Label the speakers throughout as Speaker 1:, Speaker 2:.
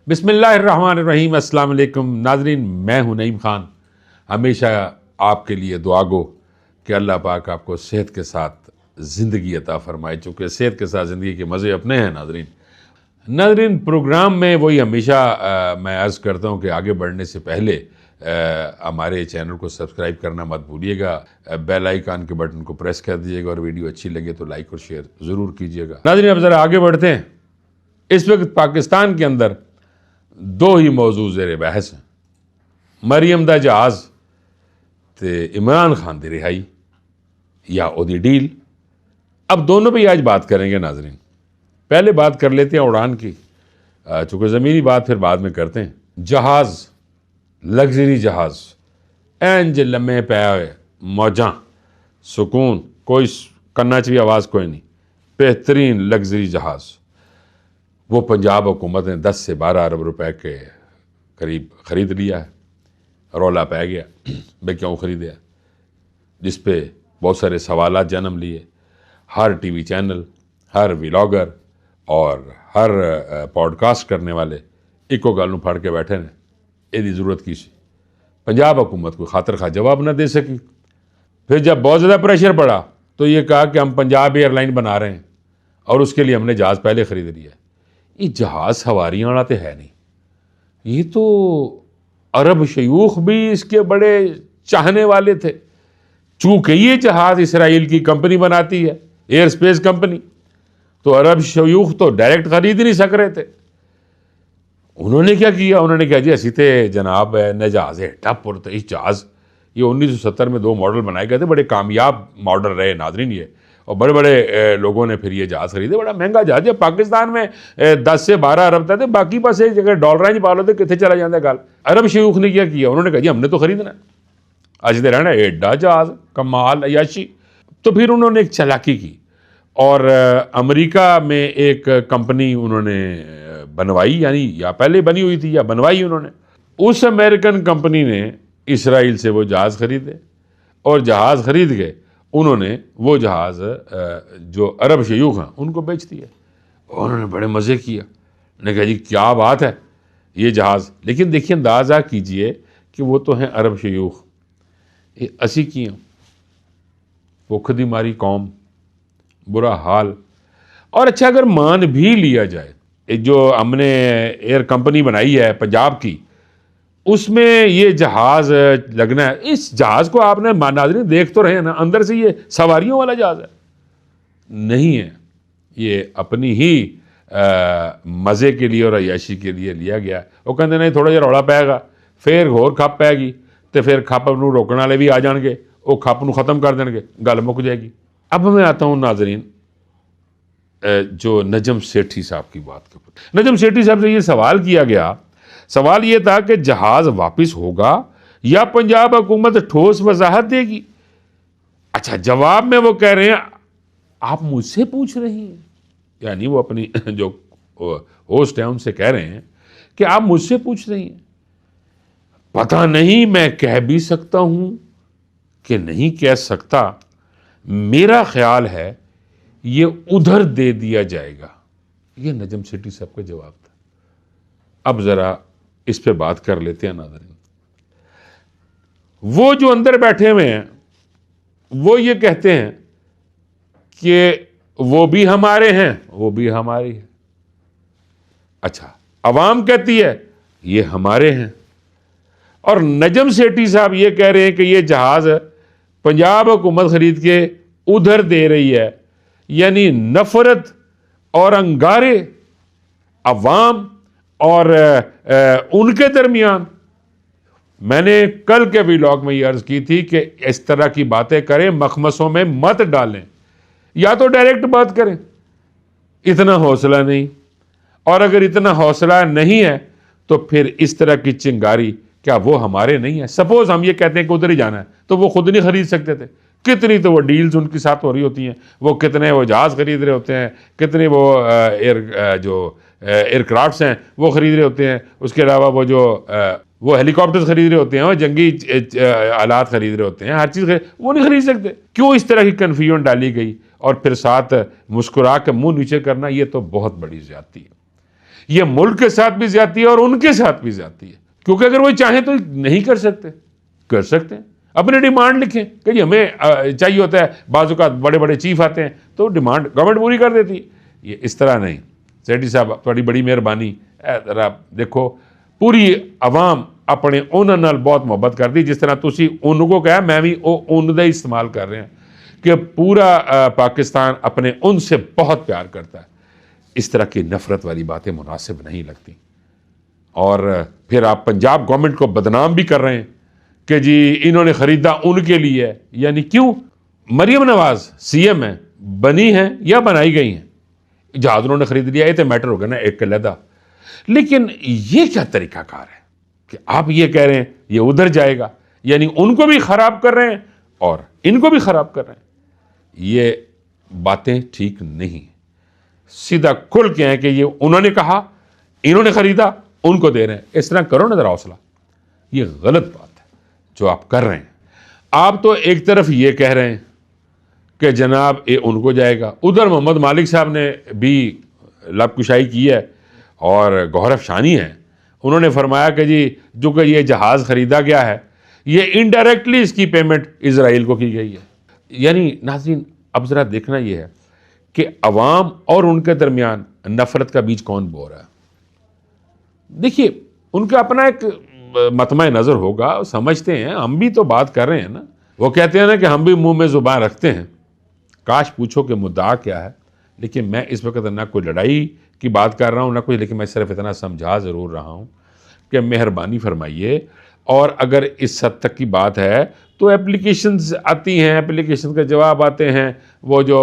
Speaker 1: بسم اللہ الرحمن الرحیم۔ السلام علیکم ناظرین، میں ہوں نعیم خان، ہمیشہ آپ کے لیے دعا گو کہ اللہ پاک آپ کو صحت کے ساتھ زندگی عطا فرمائے، چونکہ صحت کے ساتھ زندگی کے مزے اپنے ہیں۔ ناظرین پروگرام میں وہی ہمیشہ میں عرض کرتا ہوں کہ آگے بڑھنے سے پہلے ہمارے چینل کو سبسکرائب کرنا مت بھولیے گا، بیل آئیکن کے بٹن کو پریس کر دیجیے گا، اور ویڈیو اچھی لگے تو لائک اور شیئر ضرور کیجیے گا۔ ناظرین اب ذرا آگے بڑھتے ہیں۔ اس وقت پاکستان کے اندر دو ہی موضوع زیر بحث ہیں، مریم دا جہاز تے عمران خان دی رہائی یا اودی ڈیل۔ اب دونوں پہ آج بات کریں گے ناظرین۔ پہلے بات کر لیتے ہیں اڑان کی، چونکہ زمینی بات پھر بعد میں کرتے ہیں۔ جہاز، لگژری جہاز، اینج لمے پے ہوئے، موجاں، سکون، کوئی کرنا چاہیے آواز کوئی نہیں، بہترین لگژری جہاز وہ پنجاب حکومت نے 10 سے 12 ارب روپے کے قریب خرید لیا ہے۔ رولا پہ گیا بھئی کیوں خریدیا، جس پہ بہت سارے سوالات جنم لیے۔ ہر ٹی وی چینل، ہر ولاگر اور ہر پوڈ کاسٹ کرنے والے ایکو گل پھڑ کے بیٹھے نے، یہ ضرورت کی سی؟ پنجاب حکومت کو خاطر خواہ جواب نہ دے سکی۔ پھر جب بہت زیادہ پریشر پڑا تو یہ کہا کہ ہم پنجاب ایئر لائن بنا رہے ہیں اور اس کے لیے ہم نے جہاز پہلے خرید لیا ہے۔ یہ جہاز سواریاں والا تو ہے نہیں، یہ تو عرب شیوخ بھی اس کے بڑے چاہنے والے تھے، چونکہ یہ جہاز اسرائیل کی کمپنی بناتی ہے، ایئر سپیس کمپنی، تو عرب شیوخ تو ڈائریکٹ خرید ہی نہیں سک رہے تھے۔ انہوں نے کیا کیا؟ انہوں نے کہا جی اسی تے جناب نے جہاز ہیٹا پور اس جہاز، یہ 1970 میں 2 ماڈل بنائے گئے تھے، بڑے کامیاب ماڈل رہے ناظرین یہ، اور بڑے بڑے لوگوں نے پھر یہ جہاز خریدے۔ بڑا مہنگا جہاز ہے، پاکستان میں 10 سے 12 ارب تھے، باقی پاس ایک جگہ ڈالر پالو تو کتنے چلا جاتا ہے گل۔ عرب شیوخ نے کیا کیا؟ انہوں نے کہا جی ہم نے تو خریدنا ہے، اج دے رہنا ایڈا جہاز، کمال عیاشی۔ تو پھر انہوں نے ایک چالاکی کی اور امریکہ میں ایک کمپنی انہوں نے بنوائی، یعنی یا پہلے بنی ہوئی تھی یا بنوائی انہوں نے۔ اس امریکن کمپنی نے اسرائیل سے وہ جہاز خریدے، اور جہاز خرید کے انہوں نے وہ جہاز جو عرب شیوخ ہیں ان کو بیچ دیا۔ انہوں نے بڑے مزے کیا، انہوں نے کہا جی کیا بات ہے یہ جہاز، لیکن دیکھیے اندازہ کیجئے کہ وہ تو ہیں عرب شیوخ، یہ اسی کی ہیں، بھوک دی ماری قوم، برا حال۔ اور اچھا اگر مان بھی لیا جائے جو ہم نے ایئر کمپنی بنائی ہے پنجاب کی، اس میں یہ جہاز لگنا ہے، اس جہاز کو آپ نے ناظرین دیکھ تو رہے ہیں نا، اندر سے یہ سواریوں والا جہاز ہے نہیں ہے، یہ اپنی ہی مزے کے لیے اور عیاشی کے لیے لیا گیا۔ وہ کہتے نہیں تھوڑا جہا رولا پائے گا، پھر ہور کھپ پائے گی، تو پھر کھپ نو روکنے والے بھی آ جان گے، وہ کھپ نو ختم کر دیں گے، گل مک جائے گی۔ اب میں آتا ہوں ناظرین جو نجم سیٹھی صاحب کی بات کروں۔ نجم سیٹھی صاحب سے یہ سوال کیا گیا، سوال یہ تھا کہ جہاز واپس ہوگا یا پنجاب حکومت ٹھوس وضاحت دے گی؟ اچھا جواب میں وہ کہہ رہے ہیں آپ مجھ سے پوچھ رہی ہیں، یعنی وہ اپنی جو ہوسٹ ہیں ان سے کہہ رہے ہیں کہ آپ مجھ سے پوچھ رہی ہیں، پتہ نہیں میں کہہ بھی سکتا ہوں کہ نہیں کہہ سکتا، میرا خیال ہے یہ ادھر دے دیا جائے گا۔ یہ نجم سیٹھی صاحب کا جواب تھا۔ اب ذرا اس پہ بات کر لیتے ہیں ناظرین۔ وہ جو اندر بیٹھے ہوئے ہیں وہ یہ کہتے ہیں کہ وہ بھی ہمارے ہیں، وہ بھی ہماری ہے۔ اچھا عوام کہتی ہے یہ ہمارے ہیں، اور نجم سیٹھی صاحب یہ کہہ رہے ہیں کہ یہ جہاز پنجاب حکومت خرید کے ادھر دے رہی ہے، یعنی نفرت اور انگارے عوام اور ان کے درمیان۔ میں نے کل کے ویلاگ میں یہ عرض کی تھی کہ اس طرح کی باتیں کریں مخمصوں میں مت ڈالیں، یا تو ڈائریکٹ بات کریں، اتنا حوصلہ نہیں، اور اگر اتنا حوصلہ نہیں ہے تو پھر اس طرح کی چنگاری، کیا وہ ہمارے نہیں ہے؟ سپوز ہم یہ کہتے ہیں کہ ادھر ہی جانا ہے تو وہ خود نہیں خرید سکتے تھے؟ کتنی تو وہ ڈیلز ان کے ساتھ ہو رہی ہوتی ہیں، وہ کتنے وہ جہاز خرید رہے ہوتے ہیں، کتنے وہ ایئر کرافٹس ہیں وہ خرید رہے ہوتے ہیں، اس کے علاوہ وہ ہیلی کاپٹرز خرید رہے ہوتے ہیں، وہ جنگی آلات خرید رہے ہوتے ہیں، ہر چیز وہ نہیں خرید سکتے۔ کیوں اس طرح کی کنفیوژن ڈالی گئی اور پھر ساتھ مسکرا کے منہ نیچے کرنا؟ یہ تو بہت بڑی زیادتی ہے۔ یہ ملک کے ساتھ بھی زیادتی ہے اور ان کے ساتھ بھی زیادتی ہے، کیونکہ اگر وہ چاہیں تو نہیں کر سکتے ہیں، اپنی ڈیمانڈ لکھیں کہ جی ہمیں چاہیے ہوتا ہے، بعض اوقات بڑے بڑے چیف آتے ہیں تو ڈیمانڈ گورنمنٹ پوری کر دیتی ہے، یہ اس طرح نہیں۔ سیٹھی صاحب تھوڑی بڑی مہربانی، ذرا دیکھو پوری عوام اپنے اون نال بہت محبت کرتی، جس طرح تسی اون کو کہا میں بھی وہ اون دا ہی استعمال کر رہے ہیں کہ پورا پاکستان اپنے اون سے بہت پیار کرتا ہے۔ اس طرح کی نفرت والی باتیں مناسب نہیں لگتی، اور پھر آپ پنجاب گورنمنٹ کو بدنام بھی کر رہے ہیں کہ جی انہوں نے خریدا ان کے لیے ہے، یعنی کیوں؟ مریم نواز سی ایم ہیں، بنی ہیں یا بنائی گئی ہیں، جہاز انہوں نے خرید لیا، یہ تو میٹر ہوگا نا ایک علیحدہ، لیکن یہ کیا طریقہ کار ہے کہ آپ یہ کہہ رہے ہیں یہ ادھر جائے گا، یعنی ان کو بھی خراب کر رہے ہیں اور ان کو بھی خراب کر رہے ہیں، یہ باتیں ٹھیک نہیں۔ سیدھا کھل کے ہیں کہ یہ انہوں نے کہا، انہوں نے خریدا، ان کو دے رہے ہیں، اس طرح کرو نا ذرا حوصلہ۔ یہ غلط بات ہے جو آپ کر رہے ہیں۔ آپ تو ایک طرف یہ کہہ رہے ہیں کہ جناب یہ ان کو جائے گا، ادھر محمد مالک صاحب نے بھی لب کشائی کی ہے اور گوہر افشانی ہے، انہوں نے فرمایا کہ جی جو کہ یہ جہاز خریدا گیا ہے یہ انڈائریکٹلی اس کی پیمنٹ اسرائیل کو کی گئی ہے۔ یعنی ناظرین اب ذرا دیکھنا یہ ہے کہ عوام اور ان کے درمیان نفرت کا بیج کون بو رہا ہے۔ دیکھیے ان کا اپنا ایک مطمع نظر ہوگا، سمجھتے ہیں، ہم بھی تو بات کر رہے ہیں نا، وہ کہتے ہیں نا کہ ہم بھی منہ میں زبان رکھتے ہیں، کاش پوچھو کہ مدعا کیا ہے۔ لیکن میں اس وقت نہ کوئی لڑائی کی بات کر رہا ہوں نہ کوئی، لیکن میں صرف اتنا سمجھا ضرور رہا ہوں کہ مہربانی فرمائیے، اور اگر اس حد تک کی بات ہے تو اپلیکیشنز آتی ہیں، اپلیکیشن کے جواب آتے ہیں، وہ جو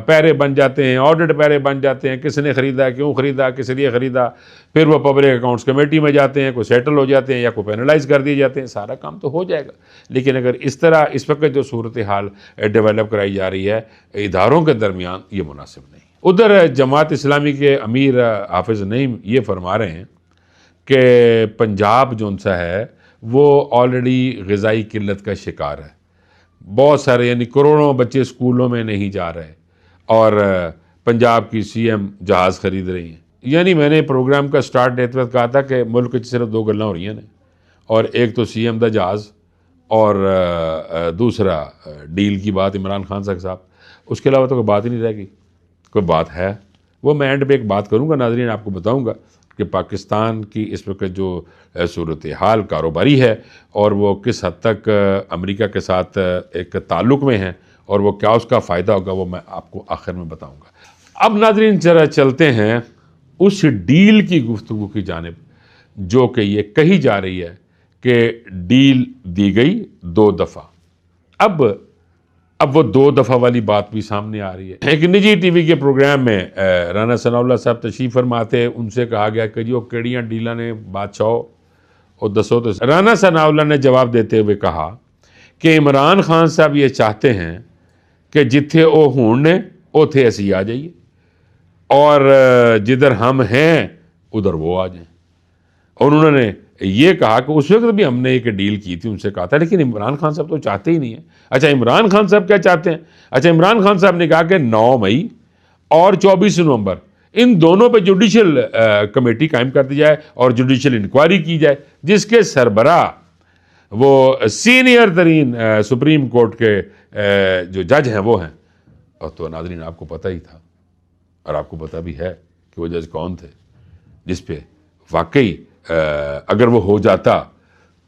Speaker 1: پیرے بن جاتے ہیں، آڈٹ پیرے بن جاتے ہیں، کس نے خریدا، کیوں خریدا، کس لیے خریدا، پھر وہ پبلک اکاؤنٹس کمیٹی میں جاتے ہیں، کوئی سیٹل ہو جاتے ہیں یا کوئی پینلائز کر دیے جاتے ہیں، سارا کام تو ہو جائے گا۔ لیکن اگر اس طرح اس وقت جو صورتحال ڈیولپ کرائی جا رہی ہے اداروں کے درمیان، یہ مناسب نہیں۔ ادھر جماعت اسلامی کے امیر حافظ نعیم یہ فرما رہے ہیں کہ پنجاب جو سا ہے وہ آلریڈی غذائی قلت کا شکار ہے، بہت سارے یعنی کروڑوں بچے اسکولوں میں نہیں جا رہے، اور پنجاب کی سی ایم جہاز خرید رہی ہیں۔ یعنی میں نے پروگرام کا سٹارٹ دیتے وقت کہا تھا کہ ملک صرف دو گلاں ہو رہی ہیں، اور ایک تو سی ایم دا جہاز اور دوسرا ڈیل کی بات عمران خان صاحب، اس کے علاوہ تو کوئی بات ہی نہیں رہ گئی۔ کوئی بات ہے وہ میں اینڈ پہ ایک بات کروں گا ناظرین، آپ کو بتاؤں گا کہ پاکستان کی اس وقت جو صورتحال کاروباری ہے اور وہ کس حد تک امریکہ کے ساتھ ایک تعلق میں ہیں اور وہ کیا اس کا فائدہ ہوگا، وہ میں آپ کو آخر میں بتاؤں گا۔ اب ناظرین ذرا چلتے ہیں اس ڈیل کی گفتگو کی جانب، جو کہ یہ کہی جا رہی ہے کہ ڈیل دی گئی 2 دفعہ۔ اب وہ 2 دفعہ والی بات بھی سامنے آ رہی ہے۔ ایک نجی ٹی وی کے پروگرام میں رانا ثناء اللہ صاحب تشریف فرما تھے، ان سے کہا گیا کہ جو کیڑیاں ڈیلاں نے بادشاہ اور دسو تو رانا ثناء اللہ نے جواب دیتے ہوئے کہا کہ عمران خان صاحب یہ چاہتے ہیں کہ جتھے او ہون نے اوتھے اسی آ جائیے، اور جدھر ہم ہیں ادھر وہ آ جائیں۔ اور انہوں نے یہ کہا کہ اس وقت بھی ہم نے ایک ڈیل کی تھی، ان سے کہا تھا، لیکن عمران خان صاحب تو چاہتے ہی نہیں ہیں۔ اچھا عمران خان صاحب کیا چاہتے ہیں؟ اچھا عمران خان صاحب نے کہا کہ 9 مئی اور 24 نومبر ان دونوں پہ جوڈیشل کمیٹی قائم کر دی جائے اور جوڈیشل انکوائری کی جائے، جس کے سربراہ وہ سینئر ترین سپریم کورٹ کے جو جج ہیں وہ ہیں۔ اور تو ناظرین آپ کو پتہ ہی تھا، اور آپ کو پتہ بھی ہے کہ وہ جج کون تھے، جس پہ واقعی اگر وہ ہو جاتا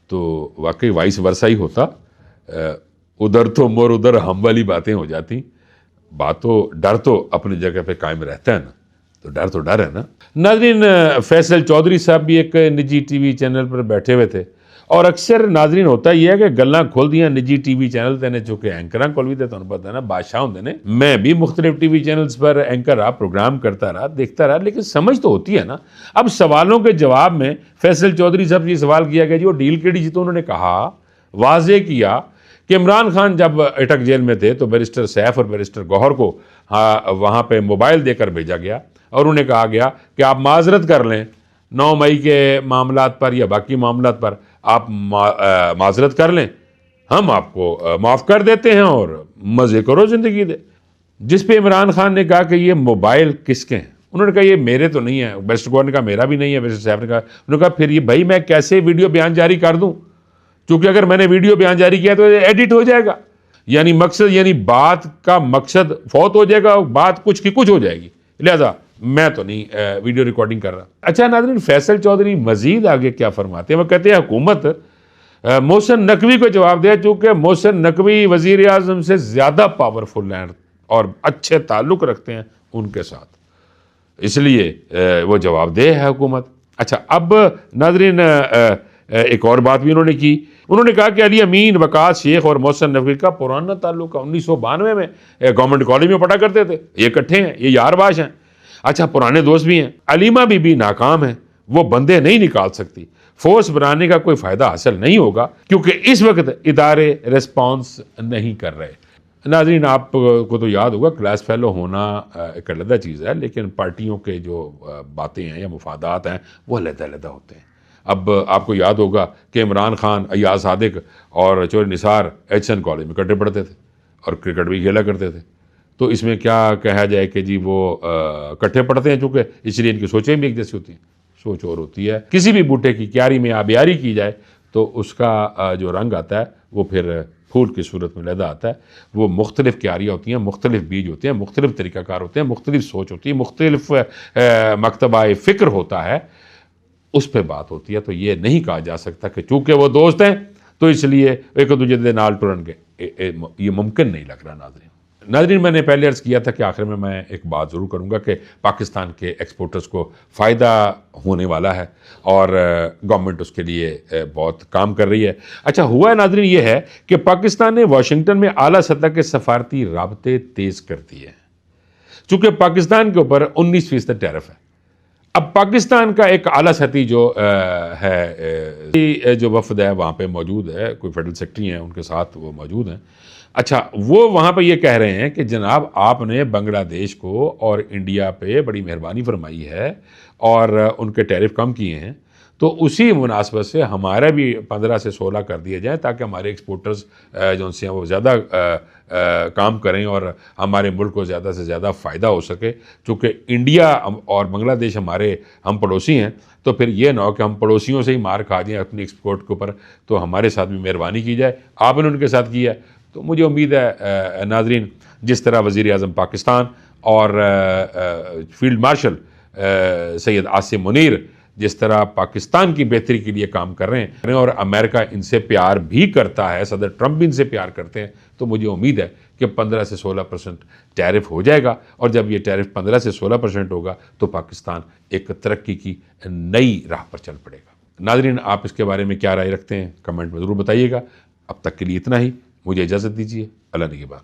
Speaker 1: تو واقعی وائس ورثہ ہی ہوتا، ادھر تو مور ادھر ہم والی باتیں ہو جاتی۔ بات تو ڈر تو اپنی جگہ پہ قائم رہتا ہے نا، تو ڈر ہے نا۔ ناظرین فیصل چودھری صاحب بھی ایک نجی ٹی وی چینل پر بیٹھے ہوئے تھے، اور اکثر ناظرین ہوتا یہ ہے کہ گلاں کھول دیاں نجی ٹی وی چینل تے نے، چونکہ اینکراں کول بھی تے تانوں پتہ ہے نا بادشاہ ہوندے نے۔ میں بھی مختلف ٹی وی چینلز پر اینکر رہا، پروگرام کرتا رہا، دیکھتا رہا، لیکن سمجھ تو ہوتی ہے نا۔ اب سوالوں کے جواب میں فیصل چودھری صاحب یہ سوال کیا گیا جی وہ ڈیل کیڑی جی، تو انہوں نے کہا، واضح کیا کہ عمران خان جب اٹک جیل میں تھے تو بیرسٹر سیف اور بیرسٹر گوہر کو وہاں پہ موبائل دے کر بھیجا گیا، اور انہیں کہا گیا کہ آپ معذرت کر لیں 9 مئی کے معاملات پر یا باقی معاملات پر، آپ معذرت کر لیں، ہم آپ کو معاف کر دیتے ہیں اور مزے کرو زندگی دے۔ جس پہ عمران خان نے کہا کہ یہ موبائل کس کے ہیں؟ انہوں نے کہا یہ میرے تو نہیں ہے، بیرسٹر گوہر نے کہا میرا بھی نہیں ہے، بیرسٹر صاحب نے کہا، انہوں نے کہا پھر یہ بھائی میں کیسے ویڈیو بیان جاری کر دوں، چونکہ اگر میں نے ویڈیو بیان جاری کیا تو یہ ایڈٹ ہو جائے گا، یعنی مقصد یعنی بات کا مقصد فوت ہو جائے گا، بات کچھ کی کچھ ہو جائے گی، لہذا میں تو نہیں ویڈیو ریکارڈنگ کر رہا۔ اچھا ناظرین، فیصل چودھری مزید آگے کیا فرماتے ہیں، وہ کہتے ہیں حکومت محسن نقوی کو جواب دے، چونکہ محسن نقوی وزیر اعظم سے زیادہ پاورفل ہیں اور اچھے تعلق رکھتے ہیں ان کے ساتھ، اس لیے وہ جواب دہ ہے حکومت۔ اچھا اب ناظرین ایک اور بات بھی انہوں نے کی، انہوں نے کہا کہ علی امین، وقاص شیخ اور محسن نقوی کا پرانا تعلق ہے، 1992 میں گورنمنٹ کالج میں پڑھا کرتے تھے، یہ اکٹھے ہیں، یہ یار باش ہیں، اچھا پرانے دوست بھی ہیں۔ علیمہ بی بی ناکام ہیں، وہ بندے نہیں نکال سکتی، فورس بنانے کا کوئی فائدہ حاصل نہیں ہوگا کیونکہ اس وقت ادارے ریسپانس نہیں کر رہے۔ ناظرین آپ کو تو یاد ہوگا کلاس فیلو ہونا ایک علیحدہ چیز ہے، لیکن پارٹیوں کے جو باتیں ہیں یا مفادات ہیں وہ علیحدہ علیحدہ ہوتے ہیں۔ اب آپ کو یاد ہوگا کہ عمران خان، ایاز صادق اور چور نثار ایچ این کالج میں اکٹھے پڑھتے تھے اور کرکٹ بھی کھیلا کرتے تھے، تو اس میں کیا کہا جائے کہ جی وہ اکٹھے پڑھتے ہیں، چونکہ اس لیے ان کی سوچیں بھی ایک جیسی ہوتی ہیں، سوچ اور ہوتی ہے۔ کسی بھی بوٹے کی کیاری میں آبیاری کی جائے تو اس کا جو رنگ آتا ہے وہ پھر پھول کی صورت میں علیحدہ آتا ہے، وہ مختلف کیاریاں ہوتی ہیں، مختلف بیج ہوتے ہیں، مختلف طریقہ کار ہوتے ہیں، مختلف سوچ ہوتی ہے، مختلف مکتبہ فکر ہوتا ہے، اس پہ بات ہوتی ہے۔ تو یہ نہیں کہا جا سکتا کہ چونکہ وہ دوست ہیں تو اس لیے ایک دوسرے دے نال ٹرن گئے، یہ ممکن نہیں لگ رہا۔ ناظرین میں نے پہلے عرض کیا تھا کہ آخر میں ایک بات ضرور کروں گا کہ پاکستان کے ایکسپورٹرز کو فائدہ ہونے والا ہے اور گورنمنٹ اس کے لیے بہت کام کر رہی ہے۔ اچھا ہوا ہے ناظرین یہ ہے کہ پاکستان نے واشنگٹن میں اعلیٰ سطح کے سفارتی رابطے تیز کر دیے ہیں، چونکہ پاکستان کے اوپر 19% ٹیرف ہے۔ اب پاکستان کا ایک اعلیٰ سطحی جو ہے جو وفد ہے وہاں پہ موجود ہے، کوئی فیڈرل سیکرٹری ہیں ان کے ساتھ وہ موجود ہیں۔ اچھا وہ وہاں پہ یہ کہہ رہے ہیں کہ جناب آپ نے بنگلہ دیش کو اور انڈیا پہ بڑی مہربانی فرمائی ہے اور ان کے ٹیرف کم کیے ہیں، تو اسی مناسبت سے ہمارا بھی 15 سے 16 کر دیے جائیں تاکہ ہمارے ایکسپورٹرز جو ان سے ہیں وہ زیادہ کام کریں اور ہمارے ملک کو زیادہ سے زیادہ فائدہ ہو سکے، چونکہ انڈیا اور بنگلہ دیش ہمارے ہم پڑوسی ہیں، تو پھر یہ نہ ہو کہ ہم پڑوسیوں سے ہی مار کھا جائیں اپنی ایکسپورٹ کے اوپر، تو ہمارے ساتھ بھی مہربانی کی جائے۔ آپ نے ان کے ساتھ کیا ہے تو مجھے امید ہے ناظرین جس طرح وزیر اعظم پاکستان اور فیلڈ مارشل سید عاصم منیر جس طرح پاکستان کی بہتری کے لیے کام کر رہے ہیں اور امریکہ ان سے پیار بھی کرتا ہے، صدر ٹرمپ بھی ان سے پیار کرتے ہیں، تو مجھے امید ہے کہ 15 سے 16% ٹیرف ہو جائے گا، اور جب یہ ٹیرف 15 سے 16% ہوگا تو پاکستان ایک ترقی کی نئی راہ پر چل پڑے گا۔ ناظرین آپ اس کے بارے میں کیا رائے رکھتے ہیں کمنٹ میں ضرور بتائیے گا۔ اب تک کے لیے اتنا ہی، مجھے اجازت دیجیے، اللہ نگہبان۔